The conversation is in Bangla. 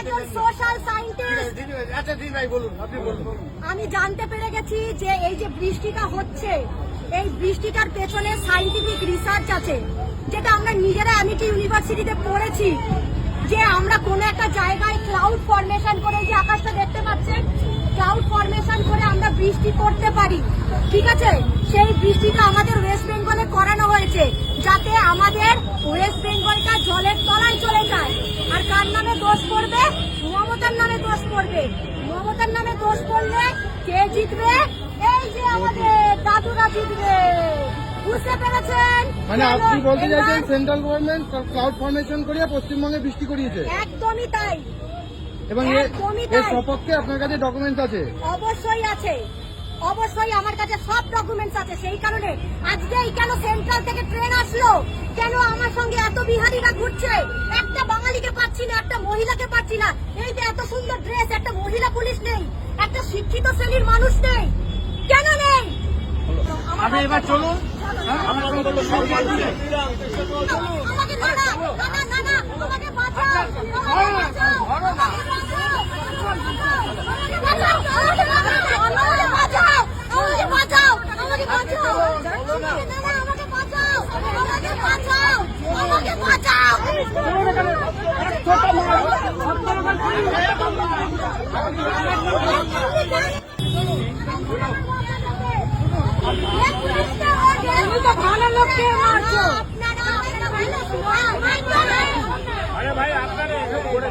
একজন সোশ্যাল সায়েন্টিস্ট। আমি জানতে পেরে গেছি যে এই যে বৃষ্টিটা হচ্ছে, এই বৃষ্টিটার পেছনে সায়েন্টিফিক রিসার্চ আছে, যেটা আমরা নিজেরা অ্যামিটি ইউনিভার্সিটিতে পড়েছি, যে আমরা কোনো একটা জায়গায় ক্লাউড ফরমেশন করে, যে আকাশটা দেখতে পাচ্ছেন, ক্লাউড ফরমেশন করে আমরা বৃষ্টি করতে পারি। ঠিক আছে, সেই বৃষ্টিটা আমাদের ওয়েস্ট বেঙ্গলে করানো হয়েছে, যাতে আমাদের ওয়েস্ট বেঙ্গলটা জলের তলায় চলে যায়। আর কার নামে দোষ পড়বে? মমতার নামে দোষ পড়বে। মমতার নামে দোষ পড়লে কে জিতবে? এই যে আমাদের দাদুরা জিতবে। বুঝতে পেরেছেন? মানে আপনি বলতে চাইছেন সেন্ট্রাল গভর্নমেন্ট ক্লাউড ফরমেশন করিয়ে পশ্চিমবঙ্গে বৃষ্টি করিয়েছে? একদমই তাই। এবং এর সপক্ষে আপনার কাছে ডকুমেন্টস আছে? অবশ্যই আছে, অবশ্যই আমার কাছে সব ডকুমেন্টস আছে। সেই কারণে আজকে কেন সেন্ট্রাল থেকে ট্রেন আসলো, কেন আমার সঙ্গে এত বিহারিরা ঘুরছে, একটা বাঙালিকে পাচ্ছি না, একটা মহিলাকে পাচ্ছি না। এই যে এত সুন্দর ড্রেস, একটা মহিলা পুলিশ নেই, একটা শিক্ষিত শ্রেণীর মানুষ নেই, কেন নেই? আপনি এবার চলুন। আমাকে না না না না না, আমাকে বাঁচাও, আমাকে বাঁচাও, আরে ভাই আপনারা এসব করে